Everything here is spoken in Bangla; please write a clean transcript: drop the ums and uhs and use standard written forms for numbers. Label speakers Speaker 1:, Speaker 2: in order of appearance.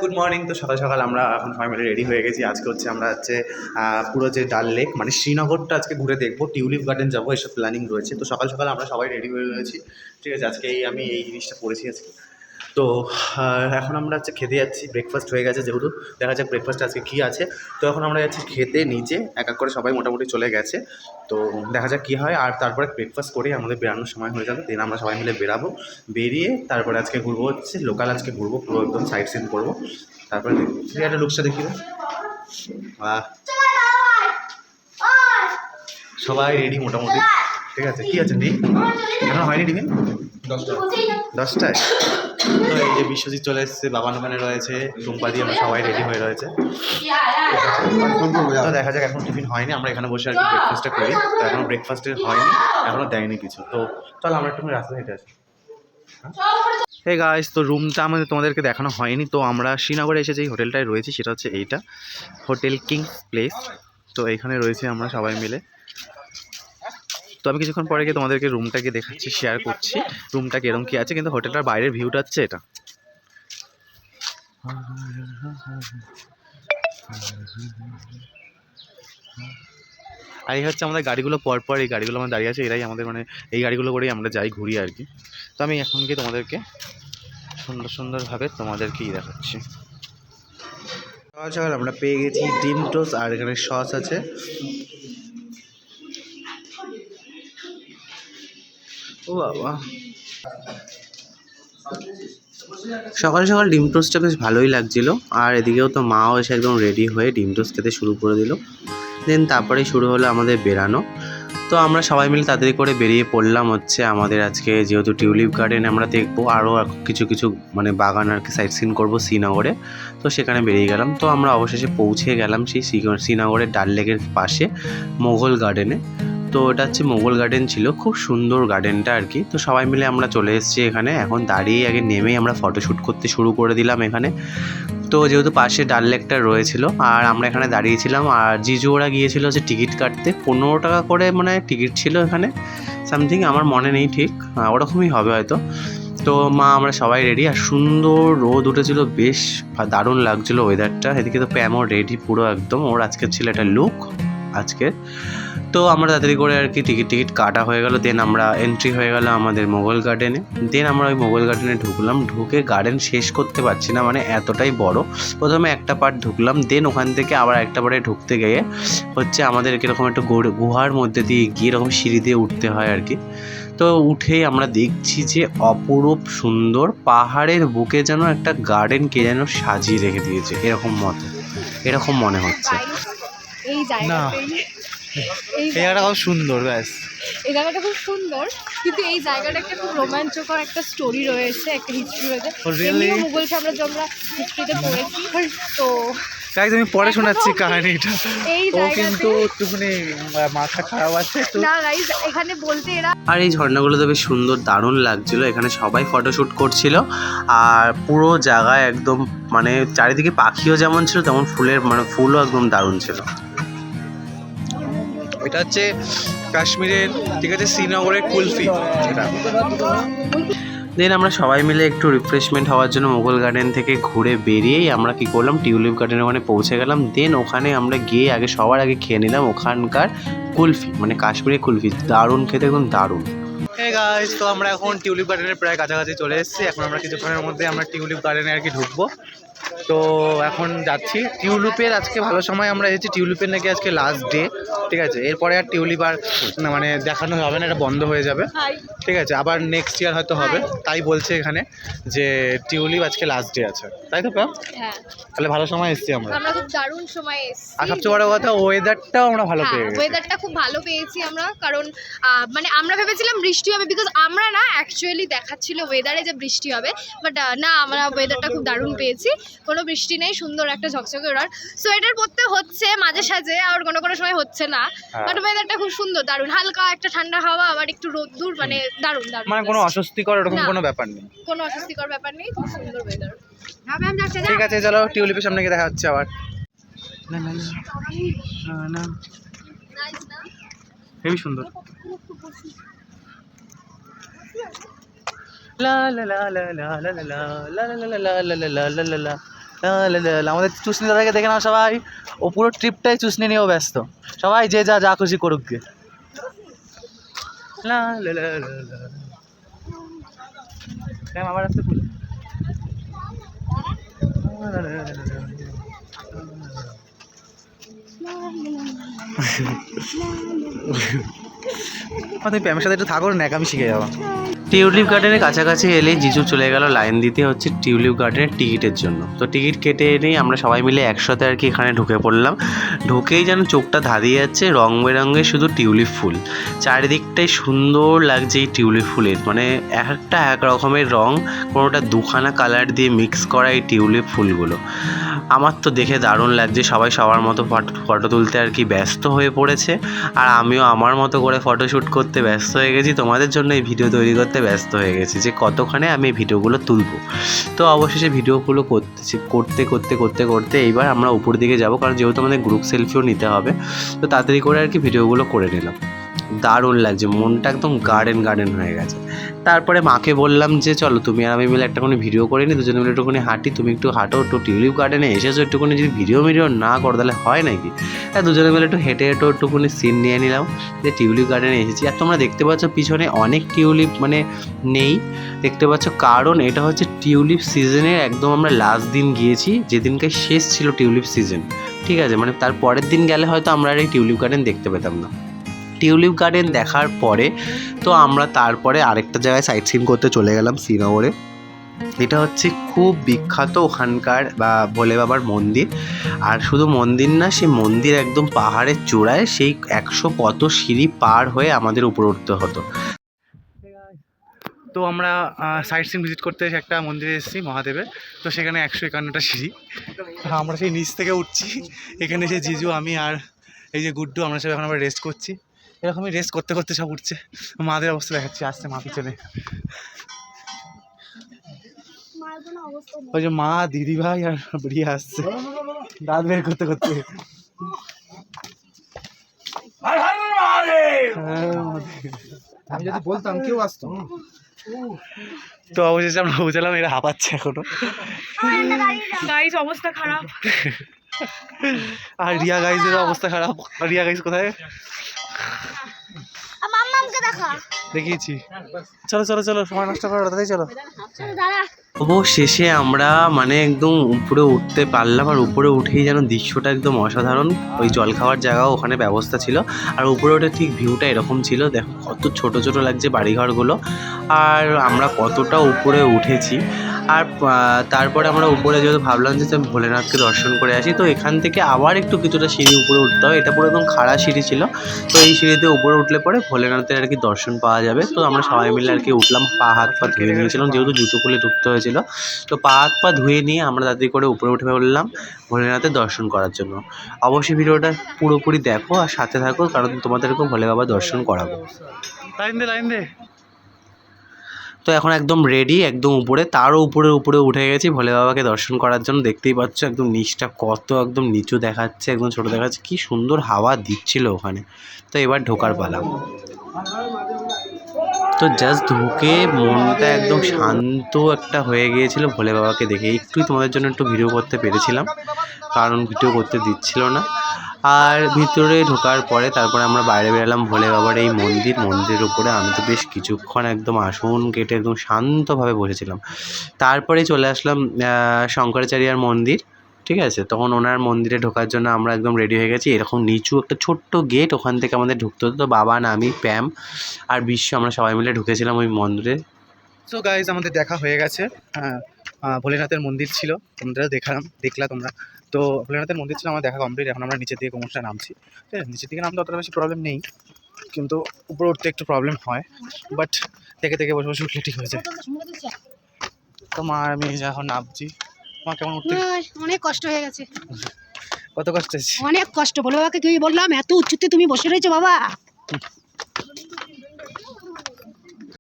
Speaker 1: Good morning. তো সকাল সকাল আমরা এখন সবাই মিলে রেডি হয়ে গেছি। আজকে হচ্ছে আমরা হচ্ছে পুরো যে ডাল লেক মানে শ্রীনগরটা আজকে ঘুরে দেখবো, টিউলিপ গার্ডেন যাবো, এসব প্ল্যানিং রয়েছে। তো সকাল সকাল আমরা সবাই রেডি হয়ে রয়েছি, ঠিক আছে। আজকে আমি এই জিনিসটা পড়েছি আজকে। তো এখন আমরা হচ্ছে খেতে যাচ্ছি, ব্রেকফাস্ট হয়ে গেছে যেহেতু। দেখা যাক ব্রেকফাস্টে আজকে কী আছে। তো এখন আমরা যাচ্ছি খেতে নিচে, এক এক করে সবাই মোটামুটি চলে গেছে। তো দেখা যাক কী হয়। আর তারপরে ব্রেকফাস্ট করেই আমাদের বেরানোর সময় হয়ে যাবে। দেন আমরা সবাই মিলে বেরাবো, বেরিয়ে তারপরে আজকে ঘুরবো হচ্ছে লোকাল, আজকে ঘুরবো পুরো একদম সাইট সিন করবো। তারপরে একটা লুকসটা দেখি। সবাই রেডি মোটামুটি, ঠিক আছে। কী আছে ডিম? এখন হয়নি ডিমে 10টায়। তো এই যে বিশ্বজিৎ চলে এসেছে, বাবা ওখানে রয়েছে, টুম্পা দিয়ে আমরা সবাই রেডি হয়ে রয়েছে। তো দেখা যাক, এখন টিফিন হয়নি, আমরা এখানে বসে আর কি ব্রেকফাস্টটা করি। তো এখনও ব্রেকফাস্টের হয়নি, এখনও দেয়নি কিছু। তো চলো আমরা একটু রাস্তা হেঁটে আসি। হে গাইস, তো রুমটা আমাদের তোমাদেরকে দেখানো হয়নি। তো আমরা শ্রীনগরে এসে যেই হোটেলটায় রয়েছি সেটা হচ্ছে এইটা, হোটেল কিংস প্লেস। তো এইখানে রয়েছে আমরা সবাই মিলে। তো আমি কিছুক্ষণ পরে গিয়ে তোমাদেরকে রুমটাকে দেখাচ্ছি, শেয়ার করছি রুমটা কীরকম কী আছে। কিন্তু হোটেলটার বাইরের ভিউটা হচ্ছে এটা। আর এই হচ্ছে আমাদের গাড়িগুলো, পরপর এই গাড়িগুলো আমার দাঁড়িয়ে আছে, এরাই আমাদের মানে এই গাড়িগুলো করেই আমরা যাই, ঘুরি আর কি। তো আমি এখন গিয়ে তোমাদেরকে সুন্দর সুন্দরভাবে তোমাদেরকেই দেখাচ্ছি। সকাল সকাল আমরা পেয়ে গেছি ডিম টোস্ট, আর এখানে সস আছে। ও বাবা, সকাল সকাল ডিম টোস্টটা বেশ ভালোই লাগছিল। আর এদিকেও তো মাও এসে একদম রেডি হয়ে ডিম টোস্ট খেতে শুরু করে দিল। দেন তারপরেই শুরু হলো আমাদের বেরানো। তো আমরা সবাই মিলে তাড়াতাড়ি করে বেরিয়ে পড়লাম হচ্ছে আমাদের আজকে যেহেতু টিউলিপ গার্ডেন আমরা দেখবো, আরও কিছু কিছু মানে বাগান আর কি সাইট সিন করবো শ্রীনগরে। তো সেখানে বেরিয়ে গেলাম। তো আমরা অবশেষে পৌঁছে গেলাম সেই শ্রীনগরের ডাল লেকের পাশে মোগল গার্ডেনে। তো এটা হচ্ছে মোগল গার্ডেন ছিল, খুব সুন্দর গার্ডেনটা আর কি। তো সবাই মিলে আমরা চলে এসেছি এখানে। এখন দাঁড়িয়ে আগে নেমেই আমরা ফটোশ্যুট করতে শুরু করে দিলাম এখানে। তো যেহেতু পাশে ডাল লেকটা রয়েছিল আর আমরা এখানে দাঁড়িয়েছিলাম, আর জিজু ওরা গিয়েছিল হচ্ছে টিকিট কাটতে। 15 টাকা করে মানে টিকিট ছিল এখানে, সামথিং, আমার মনে নেই ঠিক, ওরকমই হবে হয়তো। তো মা আমরা সবাই রেডি, আর সুন্দর রোদ উঠেছিল, বেশ দারুণ লাগছিলো ওয়েদারটা। এদিকে তো প্যামও রেডি পুরো একদম, ওর আজকের ছিল একটা লুক আজকের। তো আমরা তাড়াতাড়ি করে আর কি টিকিট কাটা হয়ে গেল। দেন আমরা এন্ট্রি হয়ে গেল আমাদের মোগল গার্ডেনে। দেন আমরা ওই মোগল গার্ডেনে ঢুকলাম। ঢুকে গার্ডেন শেষ করতে পারছি না, মানে এতটাই বড়। প্রথমে একটা পার্ট ঢুকলাম, দেন ওখান থেকে আবার একটা পার্টে ঢুকতে গিয়ে হচ্ছে আমাদের এরকম একটা গুহার মধ্যে দিয়ে গিয়ে এরকম সিঁড়ি দিয়ে উঠতে হয় আর কি। তো উঠেই আমরা দেখছি যে অপরূপ সুন্দর পাহাড়ের বুকে যেন একটা গার্ডেন কে যেন সাজিয়ে রেখে দিয়েছে, এরকম মনে হচ্ছে।
Speaker 2: এই জায়গাটাই,
Speaker 1: এই জায়গাটা খুব সুন্দর, ব্যাস
Speaker 2: এই জায়গাটা খুব সুন্দর। কিন্তু এই জায়গাটা একটা খুব রোমাঞ্চকর একটা স্টোরি রয়েছে, একটা হিস্ট্রি রয়েছে। এমনিও মুঘল সাম্রাজ্য আমরা হিস্ট্রিতে পড়েছি। তো
Speaker 1: গাইস আমি পরে শোনাচ্ছি কাহিনীটা।
Speaker 2: এই
Speaker 1: কিন্তু একটুখানি মাথা খারাপ আছে তো
Speaker 2: না গাইস, এখানে বলতে এরা।
Speaker 1: আর এই ঝর্ণাগুলো তো বেশ সুন্দর, দারুণ লাগছিল। এখানে সবাই ফটোশ্যুট করছিল, আর পুরো জায়গায় একদম মানে চারিদিকে পাখিও যেমন ছিল তেমন ফুলের মানে ফুলও একদম দারুণ ছিল। এটা হচ্ছে কাশ্মীরের, ঠিক আছে, শ্রীনগরের কুলফি এটা। দেন আমরা সবাই মিলে একটু রিফ্রেশমেন্ট হওয়ার জন্য মোগল গার্ডেন থেকে ঘুরে বেরিয়েই আমরা কি করলাম, টিউলিপ গার্ডেনের ওখানে পৌঁছে গেলাম। দেন ওখানে আমরা গিয়ে সবার আগে খেয়ে নিলাম ওখানকার কুলফি, মানে কাশ্মীরি কুলফি, দারুণ খেতে, একদম দারুণ। হে গাইস, তো আমরা এখন টিউলিপ গার্ডেনের প্রায় কাছাকাছি চলে এসেছি। এখন আমরা কিছুক্ষণের মধ্যে আমরা টিউলিপ গার্ডেনে আর কি ঢুকবো। তো এখন যাচ্ছি টিউলিপের, আজকে ভালো সময় আমরা এসেছি। টিউলিপের নাকি আজকে লাস্ট ডে, ঠিক আছে। এরপরে আর টিউলিপ আর মানে দেখানো হবে না, এটা বন্ধ হয়ে যাবে, ঠিক আছে। আবার নেক্সট ইয়ার হয়তো হবে, তাই বলছে এখানে যে টিউলিপ আজকে লাস্ট ডে আছে, তাই তো?
Speaker 2: হ্যাঁ,
Speaker 1: তাহলে ভালো সময় এসেছি আমরা
Speaker 2: খুব দারুণ সময় এসেছি।
Speaker 1: আর সবচেয়ে বড় কথা ওয়েদারটাও আমরা ভালো পেয়ে গেছি।
Speaker 2: ওয়েদারটা খুব ভালো পেয়েছি আমরা, কারণ মানে আমরা ভেবেছিলাম বৃষ্টি হবে, বিকজ আমরা না অ্যাকচুয়ালি দেখাচ্ছিল ওয়েদারে যে বৃষ্টি হবে, বাট না, আমরা ওয়েদারটা খুব দারুণ পেয়েছি। কোনো বৃষ্টি নেই, সুন্দর একটা ঝকঝকে রোদ। সোয়েটার পরতে হচ্ছে মাঝে সাঝে, আর কোনো কোনো সময় হচ্ছে না, বাট ওয়েদারটা খুব সুন্দর, দারুণ। হালকা একটা ঠান্ডা হাওয়া, আবার একটু রোদ্দুর, মানে দারুণ দারুণ,
Speaker 1: মানে কোনো অস্বস্তিকর এরকম কোনো ব্যাপার নেই,
Speaker 2: কোনো অস্বস্তিকর ব্যাপার নেই, খুব সুন্দর ওয়েদার।
Speaker 1: ঠিক আছে, চলো টিউলিপের সামনে গিয়ে দেখা হচ্ছে আবার। হেবি সুন্দর। লা লা লা লা লা লা লা লা লা লা লা লা লা লা লা লা
Speaker 3: আমাদের চুসনি দাদাকে দেখে নাও সবাই, ও পুরো ট্রিপটাই চুসনি নিয়েও ব্যস্ত। সবাই যে যা খুশি করুক গে। আবার আসতে তুমি প্যামের সাথে একটু থাকো না, আমি শিখে যাবো।
Speaker 1: টিউলিপ গার্ডেনের কাছাকাছি এলেই জিজু চলে গেল লাইন দিতে হচ্ছে টিউলিপ গার্ডেনের টিকিটের জন্য। তো টিকিট কেটে এনেই আমরা সবাই মিলে একসাথে আর কি এখানে ঢুকে পড়লাম। ঢুকেই যেন চোখটা ধাঁধিয়ে যাচ্ছে, রং বেরঙের শুধু টিউলিপ ফুল, চারিদিকটাই সুন্দর লাগছে এই টিউলিপ ফুলের, মানে একটা এক রকমের রং, কোনোটা দুখানা কালার দিয়ে মিক্স করা এই টিউলিপ ফুলগুলো। আমার তো দেখে দারুণ লাগছে। সবাই সবার মতো ফটো তুলতে আর কি ব্যস্ত হয়ে পড়েছে, আর আমিও আমার মতো করে ফটোশ্যুট করতে ব্যস্ত হয়ে গেছি, তোমাদের জন্য এই ভিডিও তৈরি করতে ব্যস্ত হয়ে গেছি যে কতক্ষণে আমি এই ভিডিওগুলো তুলবো। তো অবশেষে ভিডিওগুলো করতে এইবার আমরা উপর দিকে যাব, কারণ যেহেতু আমাদের গ্রুপ সেলফিও নিতে হবে, তো তাড়াতাড়ি করে আর কি ভিডিওগুলো করে নিলাম। দারুণ লাগছে, মনটা একদম গার্ডেন হয়ে গেছে। তারপরে মাকে বললাম যে চলো তুমি আর আমি মিলে একটুখানি ভিডিও করে নিই, দুজনে মিলে একটুখানি হাঁটি, তুমি একটু হাঁটো, একটু টিউলিপ গার্ডেনে এসেছো, একটুখানি যদি ভিডিও না করো তাহলে হয় নাকি। দুজনে মিলে একটু হেঁটে একটুখানি সিন নিয়ে নিলাম যে টিউলিপ গার্ডেনে এসেছি। আর তোমরা দেখতে পাচ্ছ পিছনে অনেক টিউলিপ মানে নেই, দেখতে পাচ্ছ, কারণ এটা হচ্ছে টিউলিপ সিজনের একদম আমরা লাস্ট দিন গিয়েছি, যেদিনকে শেষ ছিল টিউলিপ সিজন, ঠিক আছে, মানে তার পরের দিন গেলে হয়তো আমরা আর এই টিউলিপ গার্ডেন দেখতে পেতাম না। টিউলিপ গার্ডেন দেখার পরে তো আমরা তারপরে আরেকটা জায়গায় সাইট সিন করতে চলে গেলাম শ্রীনগরে। এটা হচ্ছে খুব বিখ্যাত ওখানকার বা ভোলে বাবার মন্দির। আর শুধু মন্দির না, সেই মন্দির একদম পাহাড়ের চূড়ায়, সেই 100 কত সিঁড়ি পার হয়ে আমাদের উপরে উঠতে হতো।
Speaker 3: তো আমরা সাইট সিন ভিজিট করতে একটা মন্দিরে এসেছি মহাদেবের। তো সেখানে 151টা সিঁড়ি, আমরা সেই নিচ থেকে উঠছি। এখানে যে জিজু, আমি আর এই যে গুড্ডু, আমরা সব এখন আবার রেস্ট করছি। এরকমই রেস্ট করতে সব উঠছে। মাদের অবস্থা দেখাচ্ছি, আসছে মা পিছনে, ওই যে মা, দিদি ভাই আর রিয়া আসছে দাঁত বের করতে। আমি যদি বলতাম কেউ আসতো। তো অবশেষে আমরা বুঝলাম এরা হাঁপাচ্ছে এখনো,
Speaker 2: গাইস অবস্থা খারাপ।
Speaker 3: আর রিয়া গাইজের অবস্থা খারাপ। রিয়া গাইজ কোথায় দেখিয়েছি। চলো সময় নষ্ট করো, তাই চলো।
Speaker 1: অবশেষে আমরা মানে একদম উপরে উঠতে পারলাম, আর উপরে উঠেই যেন দৃশ্যটা একদম অসাধারণ। ওই জল খাওয়ার জায়গাও ওখানে ব্যবস্থা ছিল, আর উপরে ওঠে ঠিক ভিউটা এরকম ছিল। দেখো কত ছোট লাগছে বাড়িঘরগুলো, আর আমরা কতটা উপরে উঠেছি। আর তারপরে আমরা উপরে যেহেতু ভাবলাম যে ভোলেনাথকে দর্শন করে আসি, তো এখান থেকে আবার একটু কিছুটা সিঁড়ি উপরে উঠতে হয়। এটা পুরো একদম খাড়া সিঁড়ি ছিল, তো এই সিঁড়িতে উপরে উঠলে পরে ভোলেনাথের আর কি দর্শন পাওয়া যাবে। তো আমরা সবাই মিলে আর কি উঠলাম, পা হাত পা ধুয়ে নিয়েছিলাম, যেহেতু জুতো খুলে ঢুকতে হয়েছিল। তো পা হাত পা ধুয়ে নিয়ে আমরা তাড়াতাড়ি করে উপরে উঠে পড়লাম ভোলেনাথের দর্শন করার জন্য। অবশ্যই ভিডিওটা পুরোপুরি দেখো আর সাথে থাকো, কারণ তোমাদেরকেও ভোলে বাবা দর্শন করাবো।
Speaker 3: লাইন দে।
Speaker 1: তো এখন একদম রেডি, একদম উপরে, তারও উপরে উঠে গেছি ভোলে বাবাকে দর্শন করার জন্য। দেখতেই পাচ্ছ একদম নিচটা কত একদম নিচু দেখাচ্ছে, একদম ছোটো দেখাচ্ছে, কি সুন্দর হাওয়া দিচ্ছিল ওখানে। তো এবার ঢোকার পালা। তো জাস্ট ঢুকে মনটা একদম শান্ত একটা হয়ে গিয়েছিল ভোলে বাবাকে দেখে। একটুই তোমাদের জন্য একটু ভিডিও করতে পেরেছিলাম, কারণ ভিডিও করতে দিচ্ছিল না। আর ভিতরে ঢোকার পরে তারপরে আমরা বাইরে বেরালাম ভোলে বাবার এই মন্দিরের উপরে। আমি তো বেশ কিছুক্ষণ একদম আসন কেটে একদম শান্তভাবে বসেছিলাম। তারপরে চলে আসলাম শঙ্করাচার্যার মন্দির, ঠিক আছে। তখন ওনার মন্দিরে ঢোকার জন্য আমরা একদম রেডি হয়ে গেছি। এরকম নিচু একটা ছোট্ট গেট, ওখান থেকে আমাদের ঢুকতে হতো। তো বাবা, আমি, প্যাম আর বিশ্ব, আমরা সবাই মিলে ঢুকেছিলাম ওই মন্দিরে।
Speaker 3: সো গাইজ আমাদের দেখা হয়ে গেছে। ভোলেনাথের মন্দির ছিল, তোমরা দেখলা তোমরা। তো ভোলেনাথের মন্দির ছিল, আমার দেখা কমপ্লিট। এখন আমরা নিচের দিকে ক্রমশ নামছি। ঠিক আছে, নিচের দিকে নামতে অতটা বেশি প্রবলেম নেই, কিন্তু উপরে উঠতে একটু প্রবলেম হয়। বাট থেকে বসে উঠলে ঠিক হয়ে যায়। তো মা আর আমি এখন নামছি। মা কেমন উঠতে?
Speaker 2: অনেক কষ্ট হয়ে গেছে।
Speaker 3: কত কষ্ট হচ্ছে?
Speaker 2: অনেক কষ্ট, বলে বাবাকে কি বললাম, এত উঁচুতে তুমি বসে রয়েছো বাবা।